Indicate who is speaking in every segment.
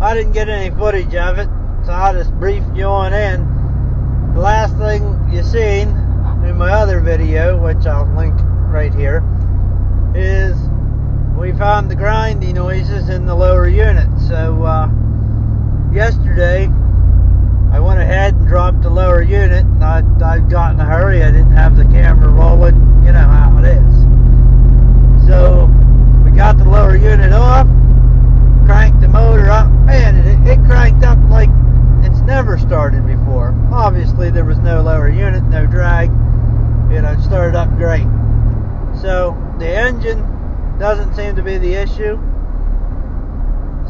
Speaker 1: I didn't get any footage of it, so I'll just brief you on in. The last thing you seen in my other video, which I'll link right here, is we found the grinding noises in the lower unit. So yesterday I went ahead and dropped the lower unit, and I got in a hurry. I didn't have the camera rolling, you know how it is. So we got the lower unit off, cranked the motor up. Man, it cranked up like it's never started before. Obviously there was no lower unit, no drag. It started up great. So the engine doesn't seem to be the issue.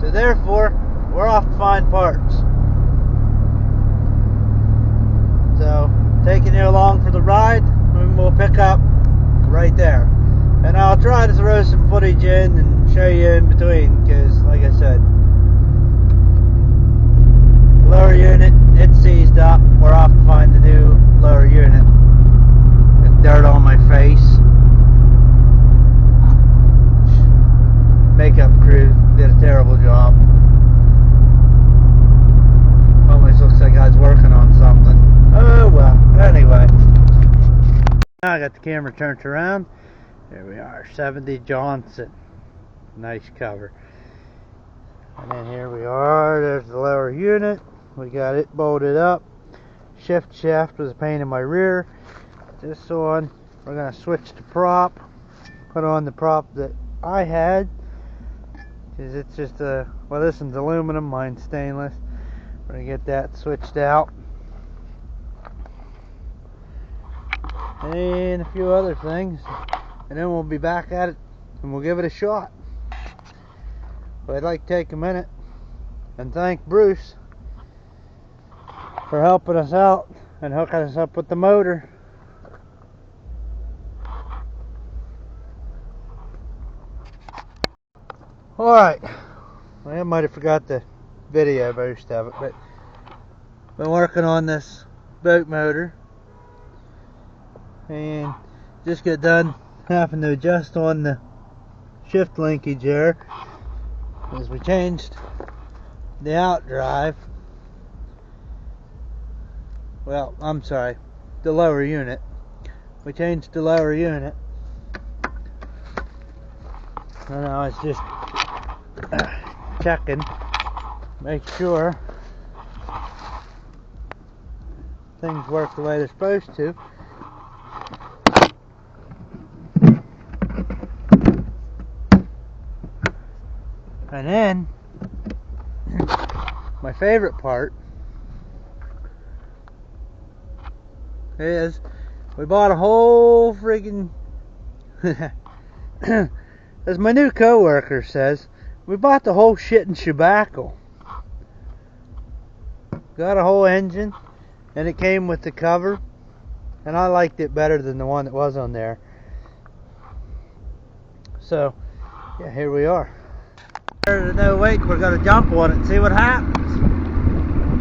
Speaker 1: So therefore, we're off to find parts. So taking you along for the ride, and we'll pick up right there. And I'll try to throw some footage in and show you in between, because like I said, lower unit, it's seized up. We're off to find the new lower unit. Got dirt on my face. Makeup crew did a terrible job. Almost looks like I was working on something. Oh well, anyway. Now I got the camera turned around. There we are, 70 Johnson. Nice cover. And then here we are, there's the lower unit. We got it bolted up. Shift shaft was a pain in my rear. This one, we're going to switch the prop. Put on the prop that I had. Because it's just well, this one's aluminum, mine's stainless. We're going to get that switched out. And a few other things. And then we'll be back at it and we'll give it a shot. But I'd like to take a minute and thank Bruce for helping us out and hooking us up with the motor. Alright, I might have forgot to video most of it, but been working on this boat motor and just got done having to adjust on the shift linkage there as we changed the outdrive. Well, I'm sorry, the lower unit. We changed the lower unit. And now it's just checking, make sure things work the way they're supposed to. And then my favorite part is we bought a whole friggin' as my new coworker says, we bought the whole shit in shebackle. Got a whole engine, and it came with the cover, and I liked it better than the one that was on there. So yeah, here we are. There's no wake, we're gonna jump on it and see what happens.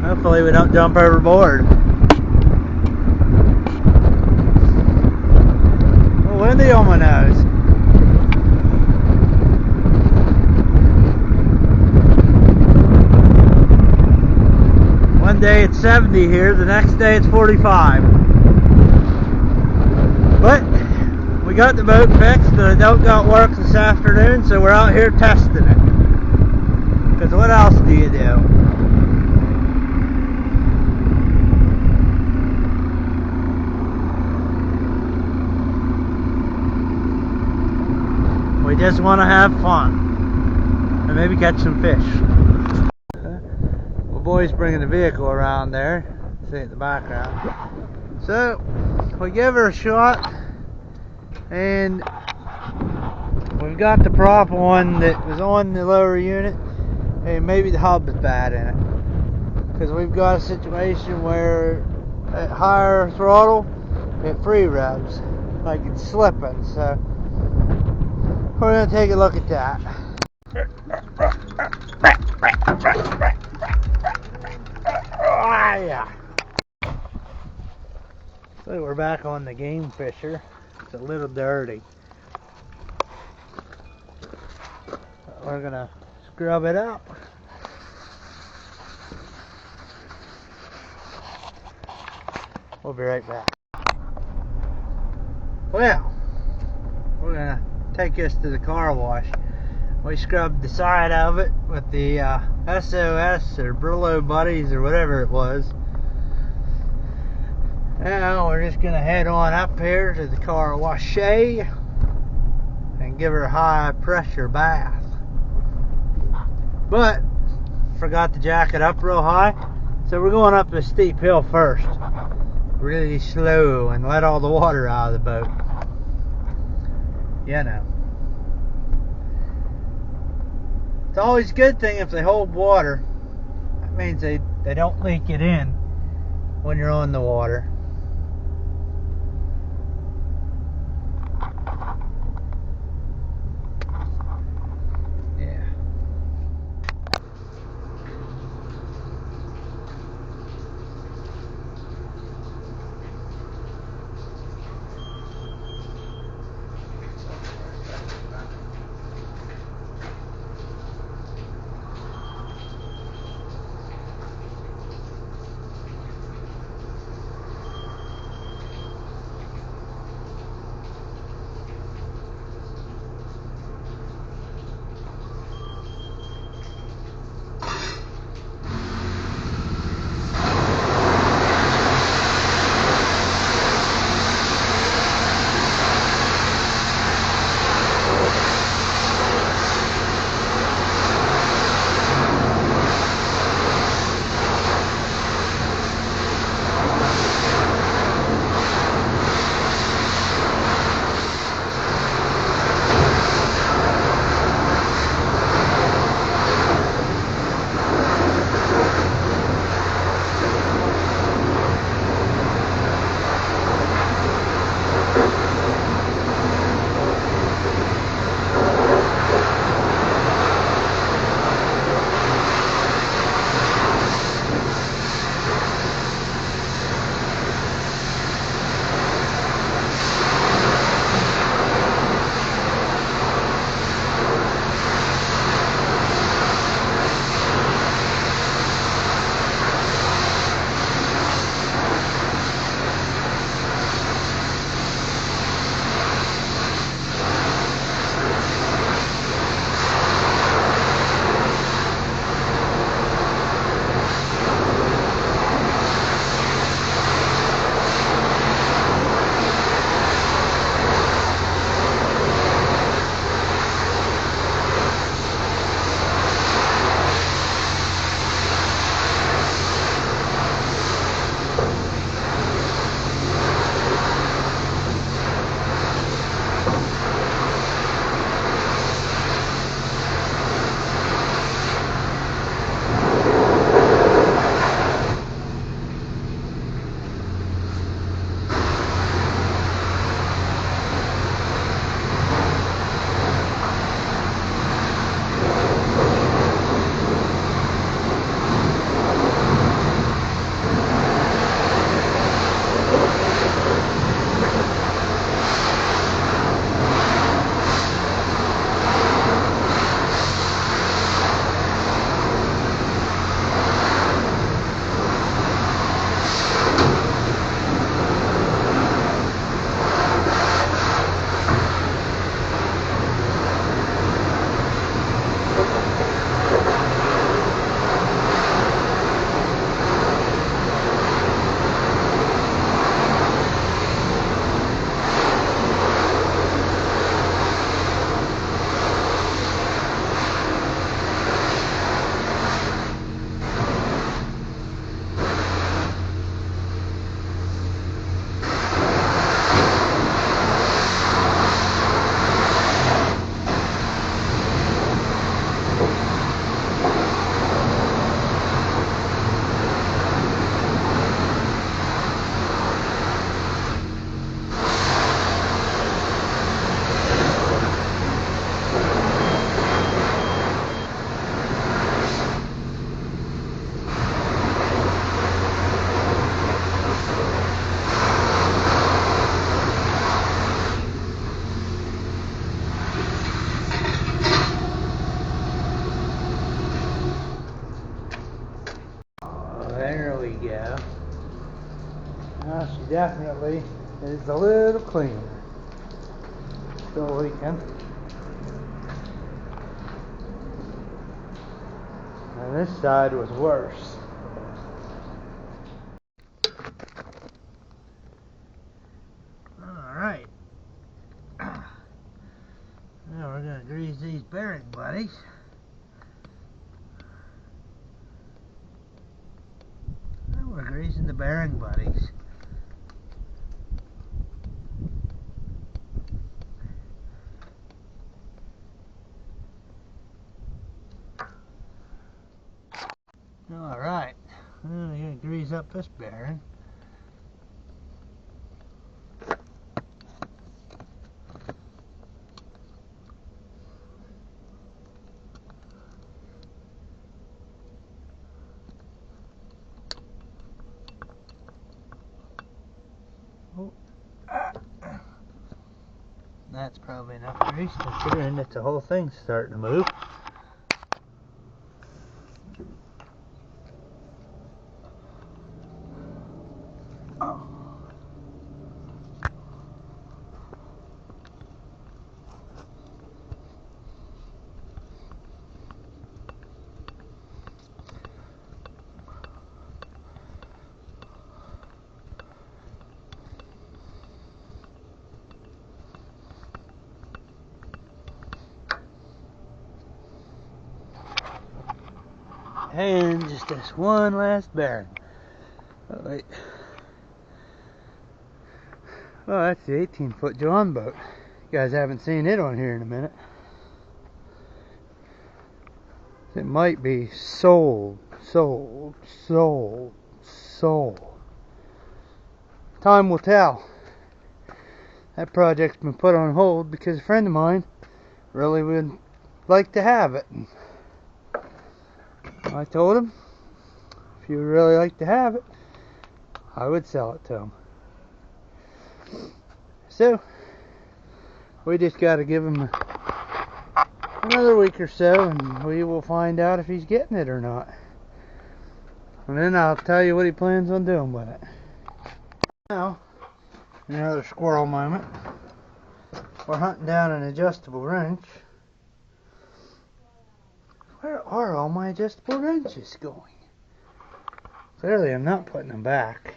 Speaker 1: Hopefully we don't jump overboard. Oh, windy on my nose. One day it's 70 here, the next day it's 45. But we got the boat fixed and I don't got work this afternoon, so we're out here testing it. Because what else do you do? We just want to have fun and maybe catch some fish. My boy's bringing the vehicle around there. See in the background. So we give her a shot, and we've got the prop on that was on the lower unit, and maybe the hub is bad in it, because we've got a situation where at higher throttle it free revs like it's slipping. So we're going to take a look at that. Oh, yeah. So we're back on the game fisher. It's a little dirty. We're going to scrub it up. We'll be right back. Well, we're gonna take this to the car wash. We scrubbed the side of it with the SOS or Brillo Buddies or whatever it was. Now we're just gonna head on up here to the car wash and give her a high pressure bath. But forgot to jack it up real high, so we're going up a steep hill first, really slow, and let all the water out of the boat. You know, it's always a good thing if they hold water. That means they don't leak it in when you're on the water. definitely is a little cleaner. Still leaking. And this side was worse. Alright. Now we're going to grease these bearing buddies. Now we're greasing the bearing buddies. Alright. Now we're going to grease up this bearing. Oh. That's probably enough grease, considering that the whole thing's starting to move. And just this one last bearing. Oh, wait. Oh, that's the 18-foot John boat. You guys haven't seen it on here in a minute. It might be sold. Time will tell. That project's been put on hold because a friend of mine really would like to have it. I told him if you would really like to have it, I would sell it to him. So we just got to give him another week or so, and we will find out if he's getting it or not. And then I'll tell you what he plans on doing with it. Now, another squirrel moment. We're hunting down an adjustable wrench. Where are all my adjustable wrenches going? Clearly I'm not putting them back.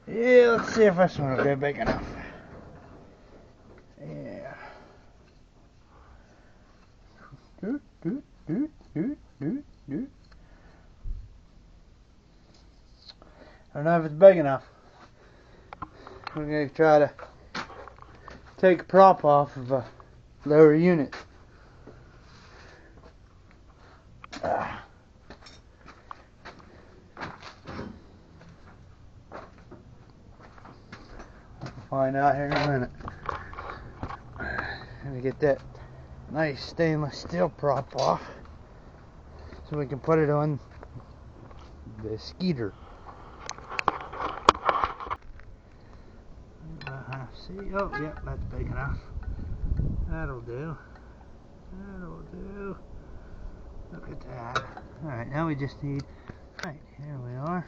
Speaker 1: Yeah, let's see if this one will be big enough. Yeah. Doot, doot, doot, doot, doot, doot. I don't know if it's big enough. We're going to try to take a prop off of a lower unit. We'll find out here in a minute. Let me get that nice stainless steel prop off so we can put it on the skeeter. See, oh, yep, that's big enough. That'll do. That'll do. Look at that. Alright, now we just need... Right, here we are.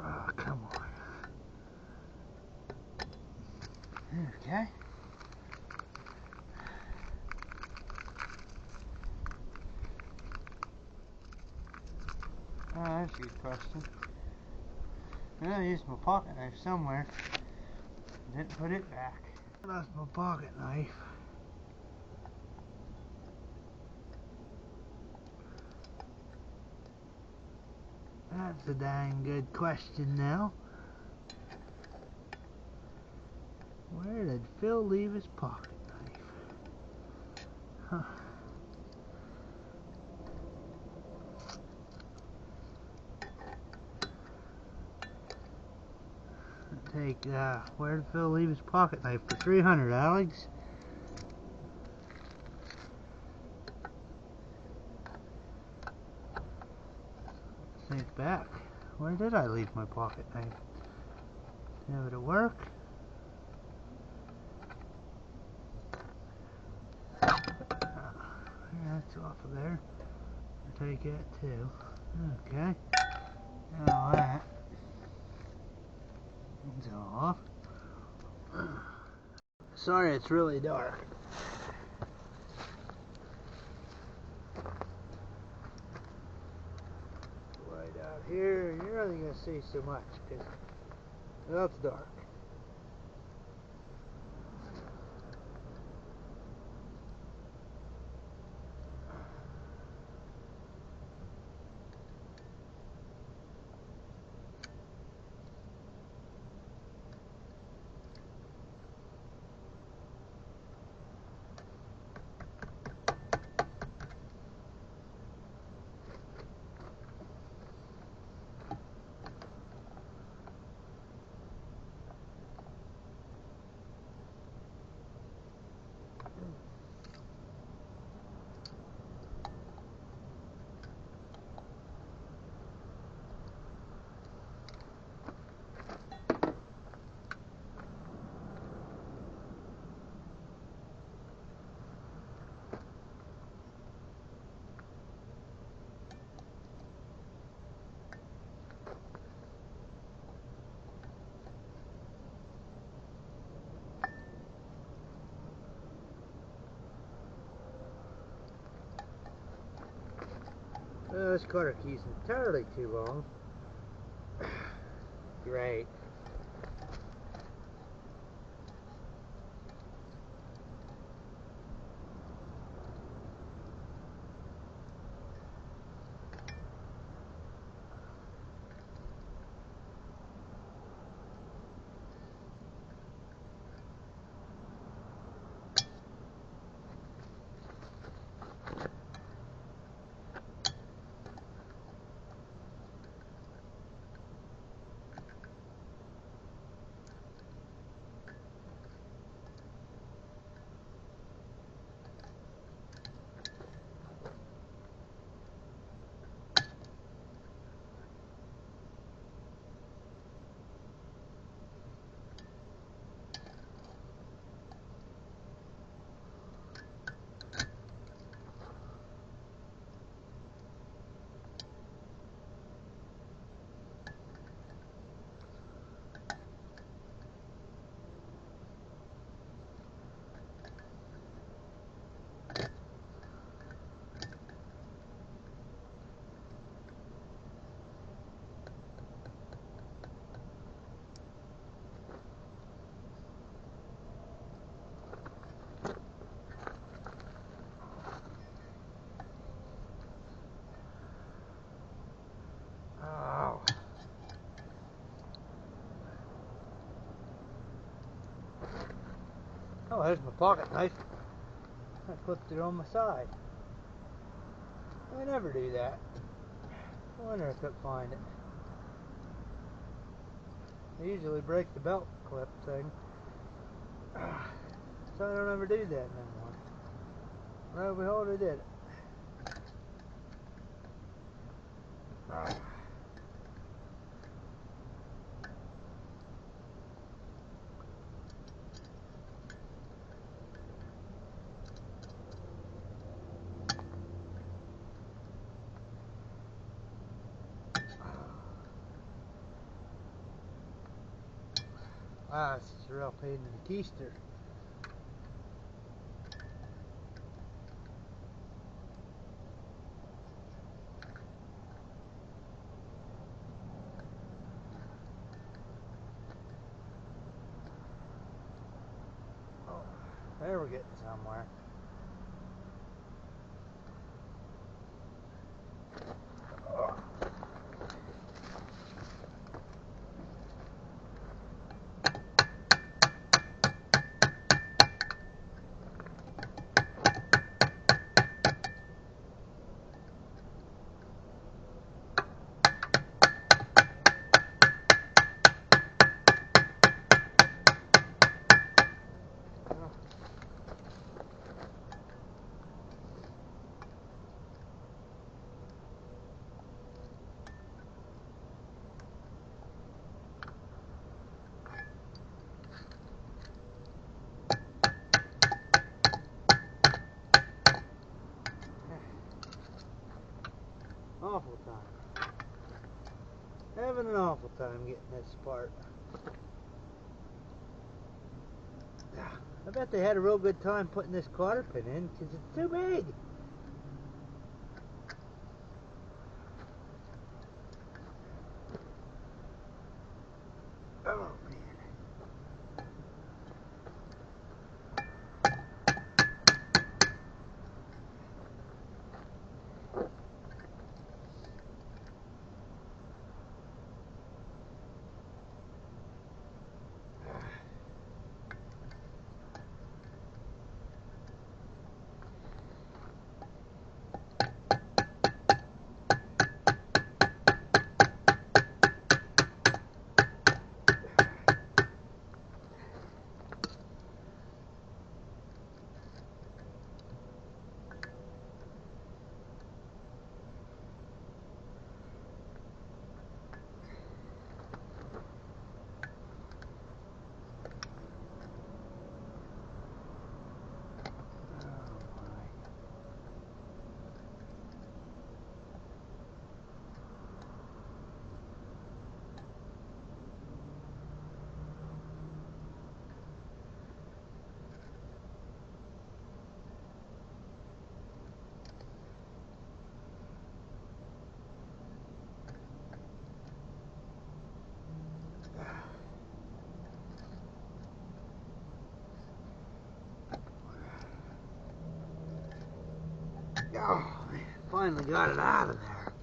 Speaker 1: Oh, come on. Okay. Oh, that's a good question. I used my pocket knife somewhere. Didn't put it back. I lost my pocket knife. That's a dang good question now. Where did Phil leave his pocket knife? Huh. Take, where did Phil leave his pocket knife for 300, Alex? think back. Where did I leave my pocket knife? Did it work? That's off of there. I'll take it too. Okay. Now that is off. Sorry, it's really dark. Light out here, you're only going to see so much because that's dark. This cutter key's entirely too long. Great. Oh, there's my pocket knife. I clipped it on my side. I never do that. I wonder if it'll find it. I usually break the belt clip thing. So I don't ever do that anymore. Lo and behold, I did it. Wow, this is a real pain in the keister. Oh, there we're getting somewhere. Awful time. Having an awful time getting this apart. I bet they had a real good time putting this quarter pin in because it's too big. Oh man. Oh, man, finally got it out of there.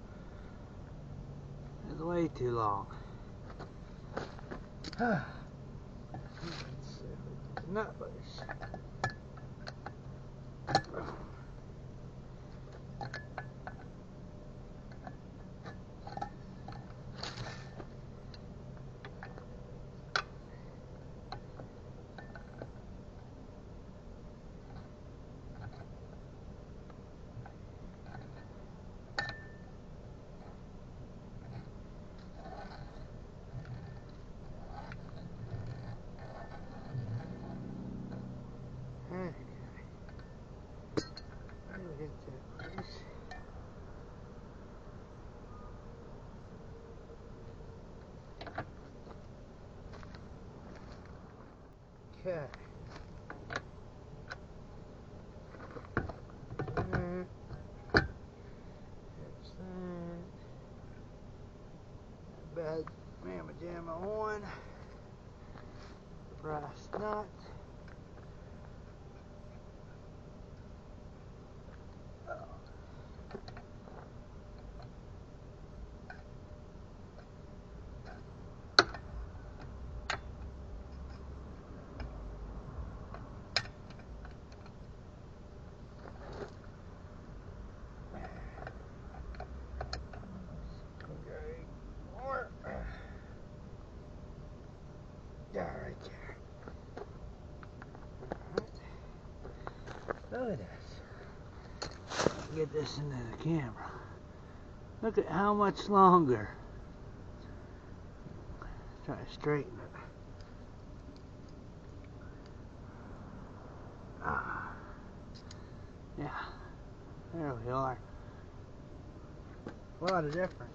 Speaker 1: It was way too long. Let's see if we get the nut loose. Okay. There's that. Bad mamma jamma on. Brass nut. Yeah, right there. Alright. Look at this. Get this into the camera. Look at how much longer. Try to straighten it. Yeah. There we are. A lot of difference.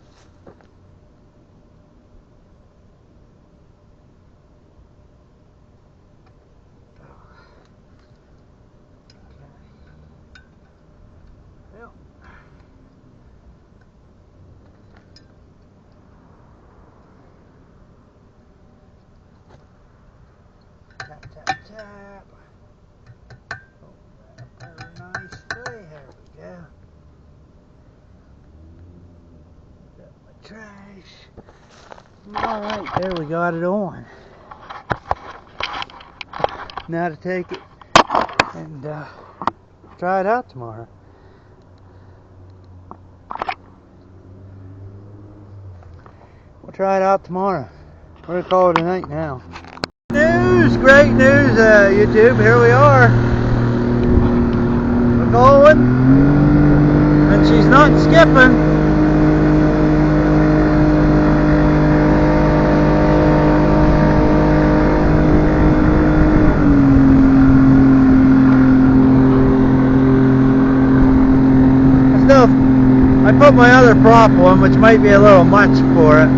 Speaker 1: Well, tap, tap, tap. Oh, that up very nicely. There we go. Got my trash. Alright, there we got it on. Now to take it and try it out tomorrow. We'll try it out tomorrow. We're gonna call it a night now. News, great news, YouTube. Here we are. We're going, and she's not skipping. Stuff. I put my other prop on, which might be a little much for it.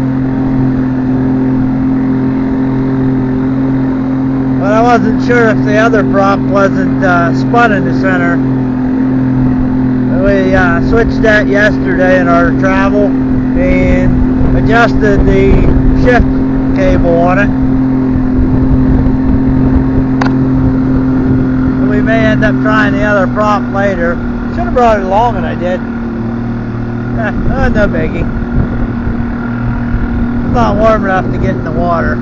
Speaker 1: But I wasn't sure if the other prop wasn't spun in the center. We switched that yesterday in our travel and adjusted the shift cable on it. And we may end up trying the other prop later. Should have brought it along, and I did. No biggie. It's not warm enough to get in the water.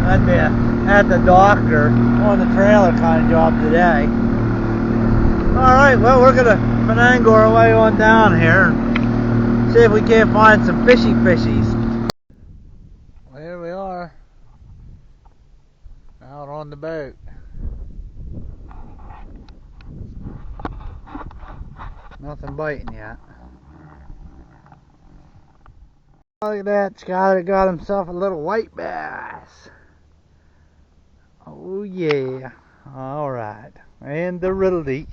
Speaker 1: That'd be at the dock or on the trailer kind of job today. Alright, well, we're going to finagle our way on down here and see if we can't find some fishies. Well, here we are, out on the boat. Nothing biting yet. Look at that, Skyler got himself a little white bass. Oh yeah, alright, and the release.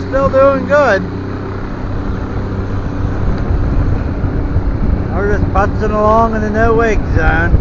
Speaker 1: Still doing good. We're just putzing along in the no wake zone.